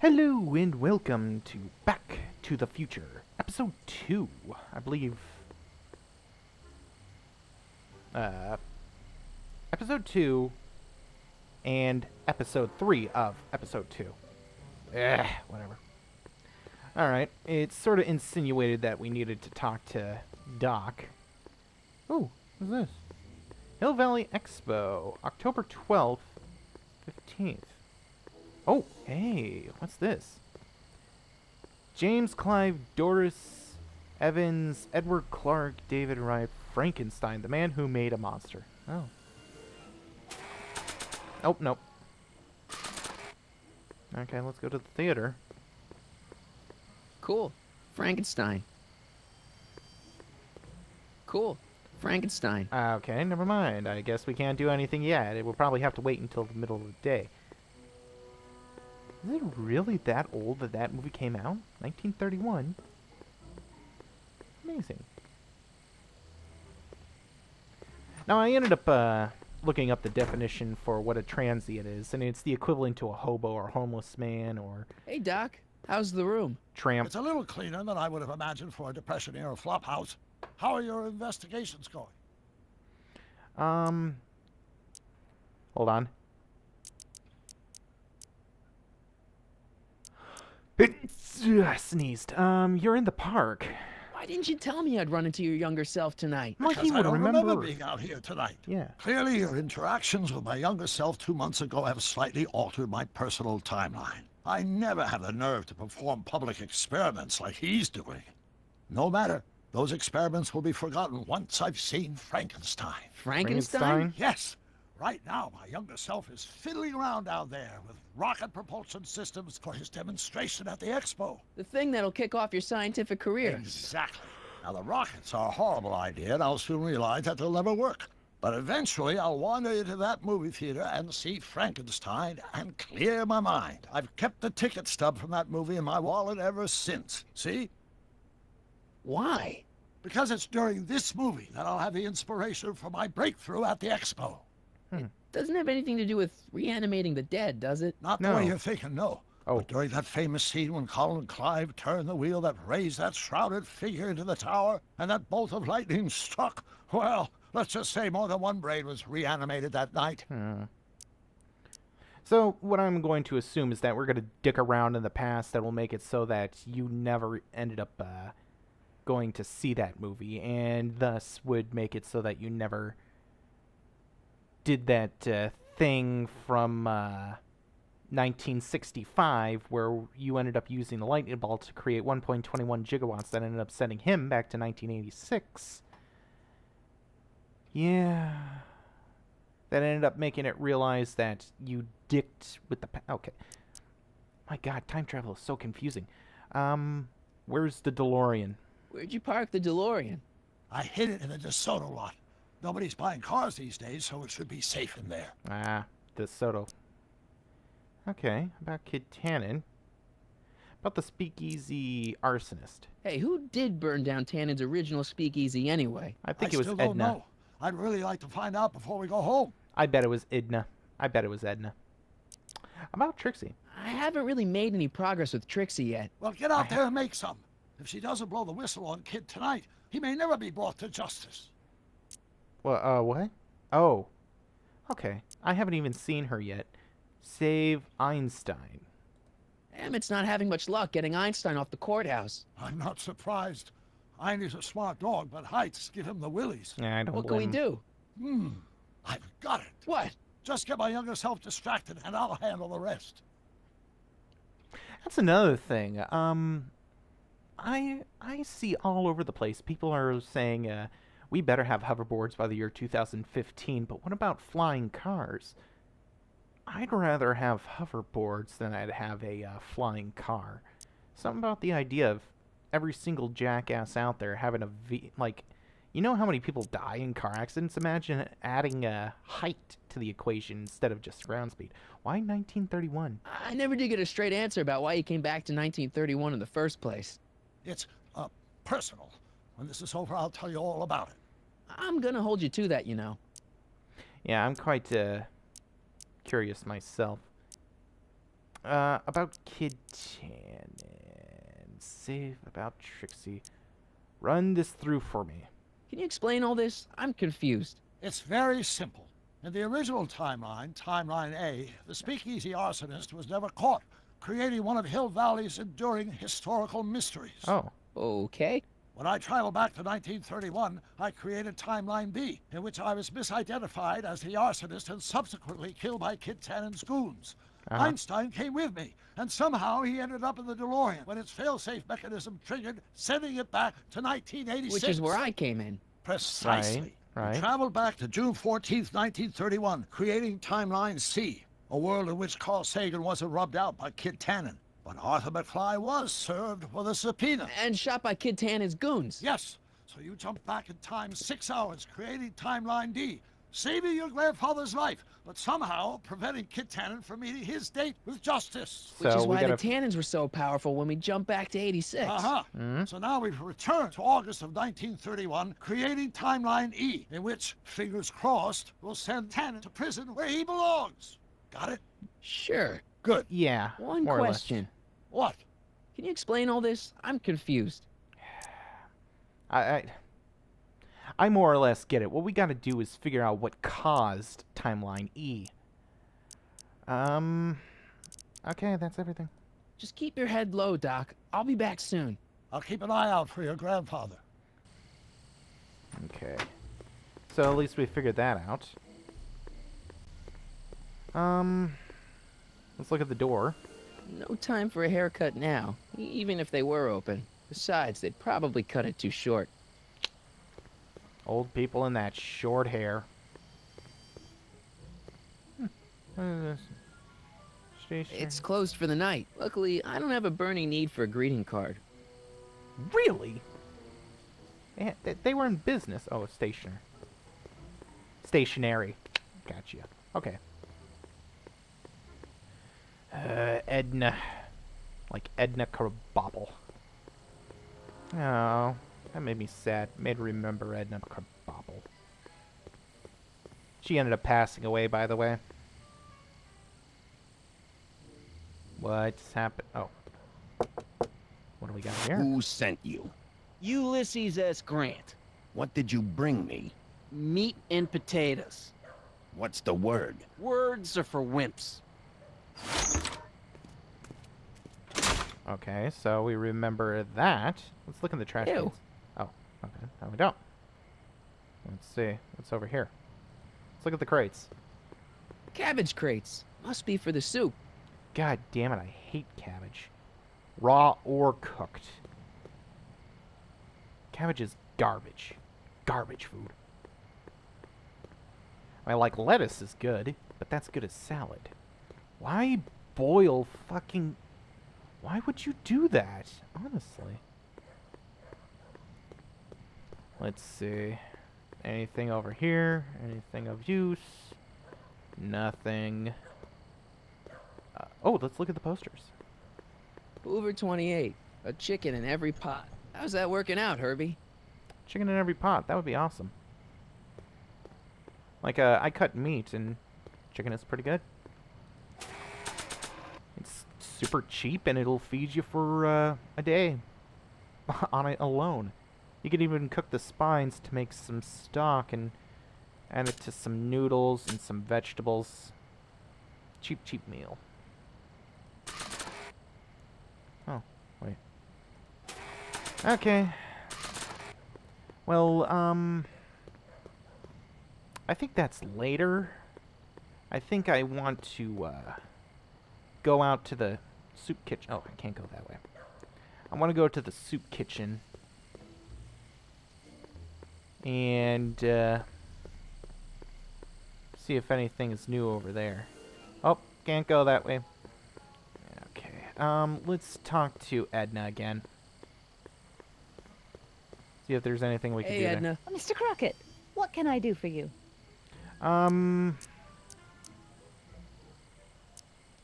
Hello and welcome to Back to the Future, Episode 2, I believe. Uh, Episode 2 and Episode 3 of Episode 2. Whatever. Alright, it's sort of insinuated that we needed to talk to Doc. Oh, what's this? Hill Valley Expo, October 12th, 15th. Oh, hey, what's this? James Clive, Doris Evans, Edward Clark, David Wright, Frankenstein, the man who made a monster. Oh. Oh, nope. Okay, let's go to the theater. Cool. Frankenstein. Cool. Frankenstein. Okay, never mind. I guess we can't do anything yet. It will probably have to wait until the middle of the day. Is it really that old that that movie came out? 1931? Amazing. Now, I ended up looking up the definition for what a transient is, and it's the equivalent to a hobo or homeless man or Hey, Doc. How's the room? tramp. It's a little cleaner than I would have imagined for a Depression-era flophouse. How are your investigations going? Hold on. Sneezed. You're in the park. Why didn't you tell me I'd run into your younger self tonight? Like Because you I would don't remember. remember being out here tonight. Yeah. Clearly, your interactions with my younger self 2 months ago have slightly altered my personal timeline. I never have the nerve to perform public experiments like he's doing. No matter. Those experiments will be forgotten once I've seen Frankenstein. Frankenstein? Yes. Right now, my younger self is fiddling around down there with rocket propulsion systems for his demonstration at the expo. The thing that'll kick off your scientific career. Exactly. Now, the rockets are a horrible idea, and I'll soon realize that they'll never work. But eventually, I'll wander into that movie theater and see Frankenstein and clear my mind. I've kept the ticket stub from that movie in my wallet ever since. See? Why? Because it's during this movie that I'll have the inspiration for my breakthrough at the expo. Doesn't have anything to do with reanimating the dead, does it? Not the No. way you're thinking, no. Oh. But during that famous scene when Colin Clive turned the wheel that raised that shrouded figure into the tower, and that bolt of lightning struck, well, let's just say more than one brain was reanimated that night. So, what I'm going to assume is that we're going to dick around in the past that will make it so that you never ended up going to see that movie, and thus would make it so that you never did that thing from 1965 where you ended up using the lightning bolt to create 1.21 gigawatts that ended up sending him back to 1986. Yeah. That ended up making it realize that you dicked with the... Okay. My god, time travel is so confusing. Where's the DeLorean? Where'd you park the DeLorean? I hid it in the DeSoto lot. Nobody's buying cars these days, so it should be safe in there. Ah, DeSoto. Okay, about Kid Tannen. About the speakeasy arsonist. Hey, who did burn down Tannen's original speakeasy anyway? I think I it was still don't Edna. know. I'd really like to find out before we go home. I bet it was Edna. About Trixie. I haven't really made any progress with Trixie yet. Well, get out there and make some. If she doesn't blow the whistle on Kid tonight, he may never be brought to justice. Well, what? Oh. Okay. I haven't even seen her yet. Save Einstein. Emmett's not having much luck getting Einstein off the courthouse. I'm not surprised. Einstein's a smart dog, but heights give him the willies. Yeah, I don't What can we blame him. do? I've got it. What? Just get my younger self distracted, and I'll handle the rest. That's another thing. I see all over the place people are saying we better have hoverboards by the year 2015, but what about flying cars? I'd rather have hoverboards than I'd have a flying car. Something about the idea of every single jackass out there having a you know how many people die in car accidents? Imagine adding height to the equation instead of just ground speed. Why 1931? I never did get a straight answer about why he came back to 1931 in the first place. It's personal. When this is over, I'll tell you all about it. I'm gonna hold you to that, you know. Yeah, I'm quite curious myself. About Kid Tannen. Save about Trixie. Run this through for me. Can you explain all this? I'm confused. It's very simple. In the original timeline, Timeline A, the speakeasy arsonist was never caught, creating one of Hill Valley's enduring historical mysteries. Oh. Okay. When I traveled back to 1931, I created Timeline B, in which I was misidentified as the arsonist and subsequently killed by Kid Tannen's goons. Einstein came with me, and somehow he ended up in the DeLorean when its fail-safe mechanism triggered, sending it back to 1986. Which is where I came in. Precisely. Right. We traveled back to June 14th, 1931, creating Timeline C, a world in which Carl Sagan wasn't rubbed out by Kid Tannen. But Arthur McFly was served with a subpoena. And shot by Kid Tannen's goons. Yes, so you jump back in time 6 hours, creating Timeline D, saving your grandfather's life, but somehow preventing Kid Tannen from meeting his date with justice. Which is So we why the gotta Tannens were so powerful when we jumped back to 86. So now we've returned to August of 1931, creating Timeline E, in which, fingers crossed, we'll send Tannen to prison where he belongs. Got it? Sure. Good. Yeah. One more or less. question. What? Can you explain all this? I'm confused. I more or less get it. What we got to do is figure out what caused Timeline E. Okay, that's everything. Just keep your head low, Doc. I'll be back soon. I'll keep an eye out for your grandfather. Okay. So at least we figured that out. Let's look at the door. No time for a haircut now, even if they were open. Besides, they'd probably cut it too short. Old people in that short hair. What is this? Station. It's closed for the night. Luckily, I don't have a burning need for a greeting card. Really? They were in business. Oh, stationer. Stationary. Gotcha. Okay. Edna. Like Edna Krabappel. Oh, that made me sad. Made me remember Edna Krabappel. She ended up passing away, by the way. What's happened? Oh. What do we got here? Who sent you? Ulysses S. Grant. What did you bring me? Meat and potatoes. What's the word? Words are for wimps. Okay, so we remember that. Let's look in the trash Ew. cans. Oh, okay. No, we don't. Let's see. What's over here? Let's look at the crates. Cabbage crates. Must be for the soup. God damn it, I hate cabbage. Raw or cooked. Cabbage is garbage. Garbage food. I like lettuce is good, but that's good as salad. Why boil fucking... Why would you do that? Honestly. Let's see. Anything over here? Anything of use? Nothing. Oh, let's look at the posters. Hoover 28. A chicken in every pot. How's that working out, Herbie? Chicken in every pot. That would be awesome. Like, I cut meat, and chicken is pretty good. It's super cheap, and it'll feed you for a day on it alone. You could even cook the spines to make some stock and add it to some noodles and some vegetables. Cheap, cheap meal. Oh, wait. Okay. Well, I think that's later. I think I want to, go out to the soup kitchen. Oh, I can't go that way. I want to go to the soup kitchen. And, see if anything is new over there. Oh, can't go that way. Okay, let's talk to Edna again. See if there's anything we can do Hey, Edna. Mr. Crockett, what can I do for you? there.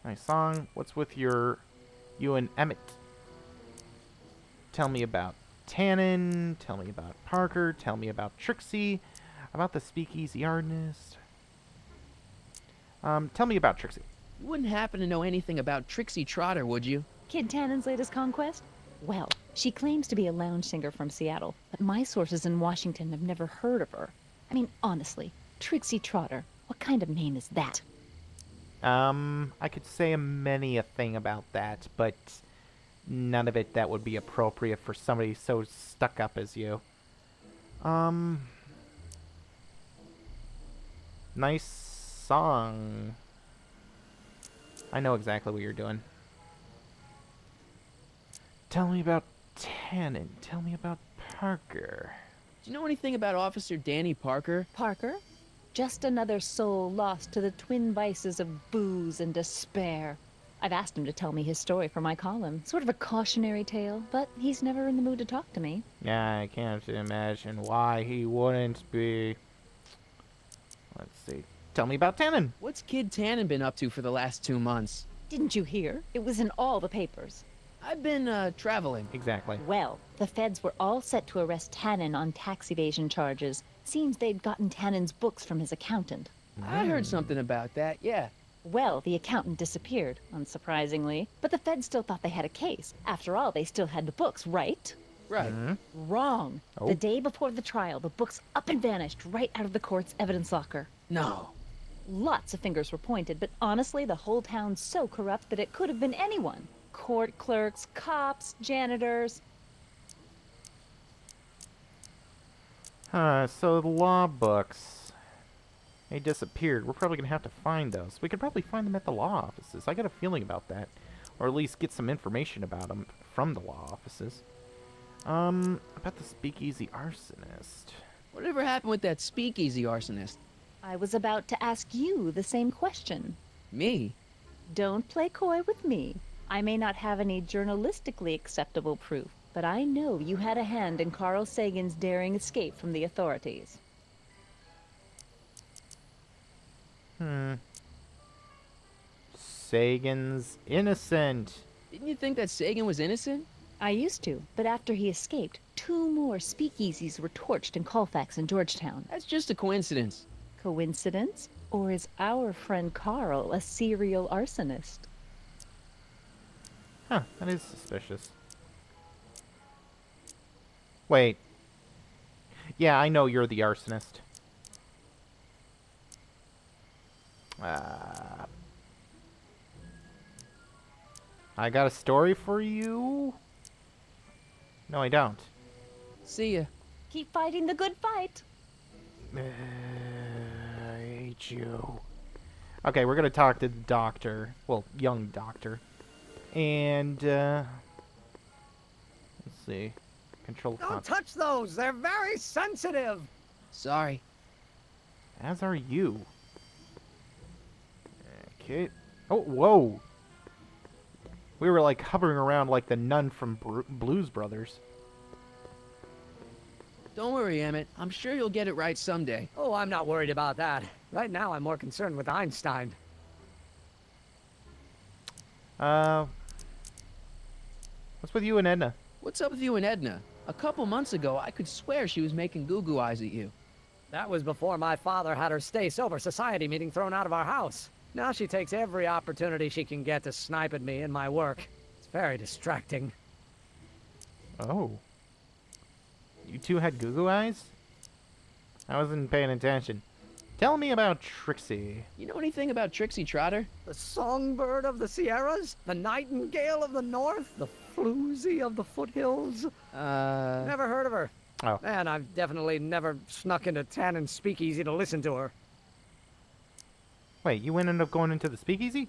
Nice song. What's with you and Emmett? Tell me about Tannen. Tell me about Parker. Tell me about Trixie. About the speakeasy artist. Tell me about Trixie. You wouldn't happen to know anything about Trixie Trotter, would you? Kid Tannen's latest conquest? Well, she claims to be a lounge singer from Seattle, but my sources in Washington have never heard of her. I mean, honestly, Trixie Trotter, what kind of name is that? I could say many a thing about that, but none of it that would be appropriate for somebody so stuck up as you. Nice song. I know exactly what you're doing. Tell me about Tannen. Tell me about Parker. Do you know anything about Officer Danny Parker? Parker? Just another soul lost to the twin vices of booze and despair. I've asked him to tell me his story for my column. Sort of a cautionary tale, but he's never in the mood to talk to me. Yeah, I can't imagine why he wouldn't be. Let's see. Tell me about Tannen. What's Kid Tannen been up to for the last 2 months? Didn't you hear? It was in all the papers. I've been, traveling. Exactly. Well, the feds were all set to arrest Tannen on tax evasion charges. Seems they'd gotten Tannen's books from his accountant. I heard something about that, yeah. Well, the accountant disappeared, unsurprisingly. But the feds still thought they had a case. After all, they still had the books, right? Right. Wrong. Oh. The day before the trial, the books up and vanished right out of the court's evidence locker. No. Lots of fingers were pointed, but honestly, the whole town's so corrupt that it could have been anyone. Court clerks, cops, janitors. So the law books. They disappeared. We're probably going to have to find those. We could probably find them at the law offices. I got a feeling about that. Or at least get some information about them from the law offices. About the speakeasy arsonist. Whatever happened with that speakeasy arsonist? I was about to ask you the same question. Me? Don't play coy with me. I may not have any journalistically acceptable proof, but I know you had a hand in Carl Sagan's daring escape from the authorities. Sagan's innocent. Didn't you think that Sagan was innocent? I used to, but after he escaped, 2 more speakeasies were torched in Colfax and Georgetown. That's just a coincidence. Coincidence? Or is our friend Carl a serial arsonist? Huh, that is suspicious. Wait. Yeah, I know you're the arsonist. I got a story for you? No, I don't. See ya. Keep fighting the good fight. I hate you. Okay, we're gonna talk to the doctor. Well, young doctor. And, let's see. Control Don't con- touch those. They're very sensitive. Sorry. As are you. Okay. Oh, whoa. We were like hovering around like the nun from Blues Brothers. Don't worry, Emmett. I'm sure you'll get it right someday. Oh, I'm not worried about that. Right now, I'm more concerned with Einstein. What's with you and Edna? What's up with you and Edna? A couple months ago, I could swear she was making goo-goo eyes at you. That was before my father had her stay sober society meeting thrown out of our house. Now she takes every opportunity she can get to snipe at me and my work. It's very distracting. Oh. You two had goo-goo eyes? I wasn't paying attention. Tell me about Trixie. You know anything about Trixie Trotter? The songbird of the Sierras? The nightingale of the north? The floozy of the foothills? Never heard of her. Oh. And I've definitely never snuck into Tannen's speakeasy to listen to her. Wait, you ended up going into the speakeasy?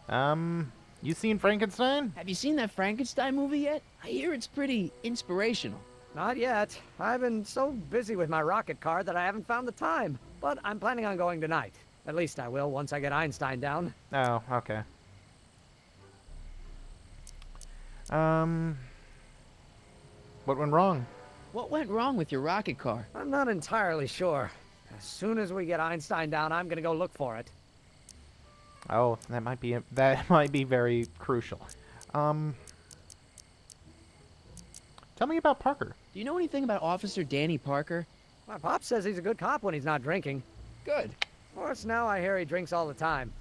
You seen Frankenstein? Have you seen that Frankenstein movie yet? I hear it's pretty inspirational. Not yet. I've been so busy with my rocket car that I haven't found the time. But I'm planning on going tonight. At least I will once I get Einstein down. Oh, okay. What went wrong? What went wrong with your rocket car? I'm not entirely sure. As soon as we get Einstein down, I'm gonna go look for it. Oh, that might be very crucial. Tell me about Parker. Do you know anything about Officer Danny Parker? My pop says he's a good cop when he's not drinking. Good. course, now I hear he drinks all the time.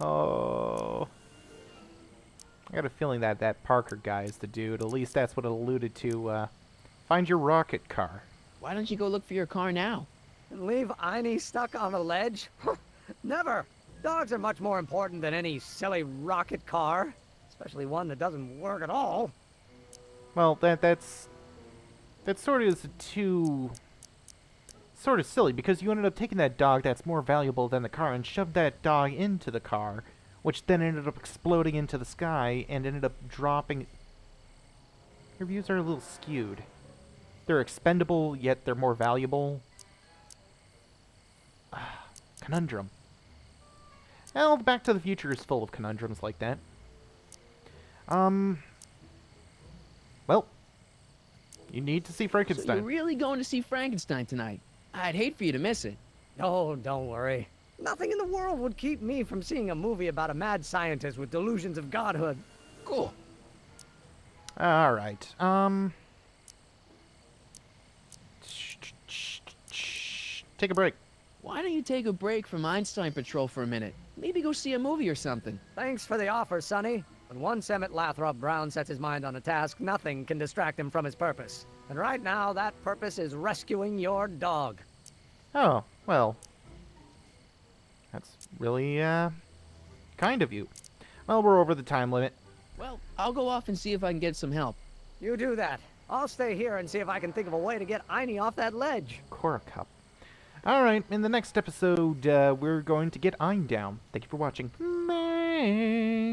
Oh. I got a feeling that that Parker guy is the dude. At least that's what it alluded to. Find your rocket car. Why don't you go look for your car now? And leave Einie stuck on a ledge? Never! Dogs are much more important than any silly rocket car. Especially one that doesn't work at all. Well, that's sort of is too sort of silly because you ended up taking that dog that's more valuable than the car and shoved that dog into the car, which then ended up exploding into the sky and ended up dropping. Your views are a little skewed. They're expendable, yet they're more valuable. Conundrum. Well, Back to the Future is full of conundrums like that. Well, you need to see So Frankenstein. you're really going to see Frankenstein tonight? I'd hate for you to miss it. Oh, don't worry. Nothing in the world would keep me from seeing a movie about a mad scientist with delusions of godhood. Cool. All right. Take a break. Why don't you take a break from Einstein Patrol for a minute? Maybe go see a movie or something. Thanks for the offer, Sonny. When once Emmett Lathrop Brown sets his mind on a task, nothing can distract him from his purpose. And right now, that purpose is rescuing your dog. Oh, well. That's really, kind of you. Well, we're over the time limit. Well, I'll go off and see if I can get some help. You do that. I'll stay here and see if I can think of a way to get Einie off that ledge. Cora Cup. Alright, in the next episode, we're going to get Ein down. Thank you for watching. Bye.